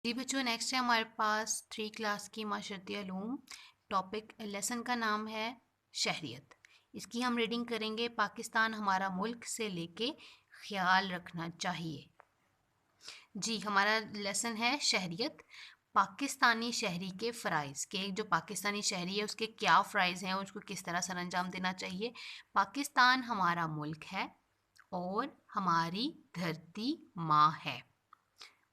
जी बच्चों, नेक्स्ट है हमारे पास 3 क्लास की माशरती उलूम। टॉपिक लेसन का नाम है शहरियत। इसकी हम रीडिंग करेंगे। पाकिस्तान हमारा मुल्क से लेके ख्याल रखना चाहिए। जी, हमारा लेसन है शहरियत। पाकिस्तानी शहरी के फ़राइज़ के जो पाकिस्तानी शहरी है उसके क्या फ़राइज़ हैं, उसको किस तरह सर अंजाम देना चाहिए। पाकिस्तान हमारा मुल्क है और हमारी धरती माँ है।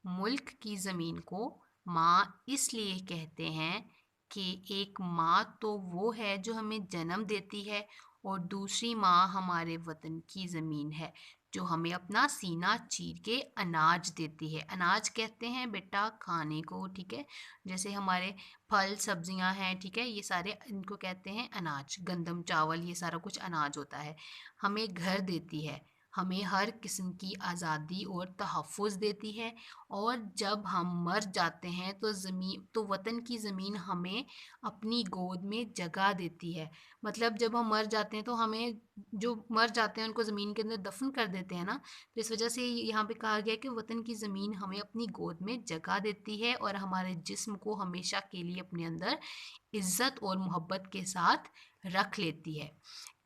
मुल्क की ज़मीन को माँ इसलिए कहते हैं कि एक माँ तो वो है जो हमें जन्म देती है और दूसरी माँ हमारे वतन की ज़मीन है जो हमें अपना सीना चीर के अनाज देती है। अनाज कहते हैं बेटा खाने को, ठीक है। जैसे हमारे फल सब्जियां हैं, ठीक है, ये सारे इनको कहते हैं अनाज। गंदम चावल ये सारा कुछ अनाज होता है। हमें घर देती है, हमें हर किस्म की आज़ादी और तहफ़्फ़ुज़ देती है। और जब हम मर जाते हैं तो वतन की ज़मीन हमें अपनी गोद में जगह देती है। मतलब जब हम मर जाते हैं तो हमें जो मर जाते हैं उनको ज़मीन के अंदर दफन कर देते हैं ना, तो इस वजह से यहाँ पे कहा गया कि वतन की ज़मीन हमें अपनी गोद में जगह देती है और हमारे जिस्म को हमेशा के लिए अपने अंदर इज़्ज़त और मोहब्बत के साथ रख लेती है।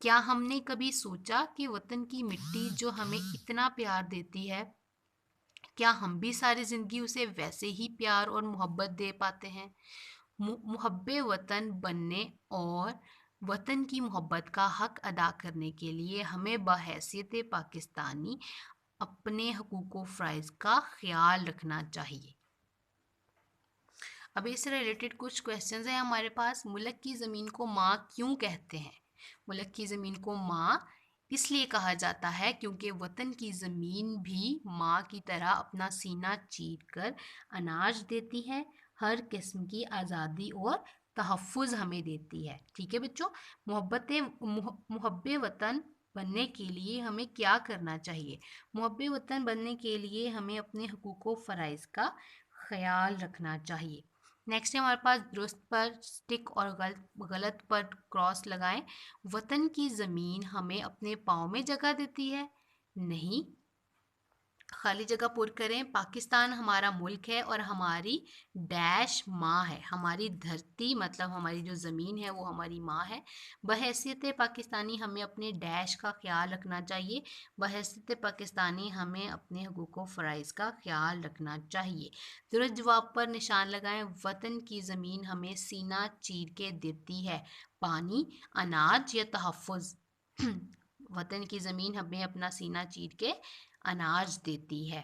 क्या हमने कभी सोचा कि वतन की मिट्टी जो हमें इतना प्यार देती है, क्या हम भी सारी ज़िंदगी उसे वैसे ही प्यार और मोहब्बत दे पाते हैं। मुहब्बे वतन बनने और वतन की मोहब्बत का हक अदा करने के लिए हमें बहैसियत पाकिस्तानी अपने हकूक़ फ़राइज़ का ख्याल रखना चाहिए। अब इससे रिलेटेड कुछ क्वेश्चंस हैं हमारे पास। मुल्क की ज़मीन को माँ क्यों कहते हैं? मुल्क की ज़मीन को माँ इसलिए कहा जाता है क्योंकि वतन की ज़मीन भी माँ की तरह अपना सीना चीर कर अनाज देती है, हर किस्म की आज़ादी और तहफ़्फ़ुज़ हमें देती है। ठीक है बच्चों, मुहब्बे वतन बनने के लिए हमें क्या करना चाहिए? मुहब्बे वतन बनने के लिए हमें अपने हकूक़ फ़राइज़ का ख्याल रखना चाहिए। नेक्स्ट है हमारे पास दुरुस्त पर टिक और गलत पर क्रॉस लगाएं। वतन की ज़मीन हमें अपने पाँव में जगह देती है? नहीं। खाली जगह पुर करें। पाकिस्तान हमारा मुल्क है और हमारी डैश माँ है। हमारी धरती मतलब हमारी जो ज़मीन है वो हमारी माँ है। बहैसियत पाकिस्तानी हमें अपने डैश का ख्याल रखना चाहिए। बहैसियत पाकिस्तानी हमें अपने हकूक़ फ़राइज़ का ख्याल रखना चाहिए। दुरुस्त जवाब पर निशान लगाएं। वतन की ज़मीन हमें सीना चीर के देती है, पानी, अनाज या तहफ़्फ़ुज़। वतन की ज़मीन हमें अपना सीना चीर के अनाज देती है।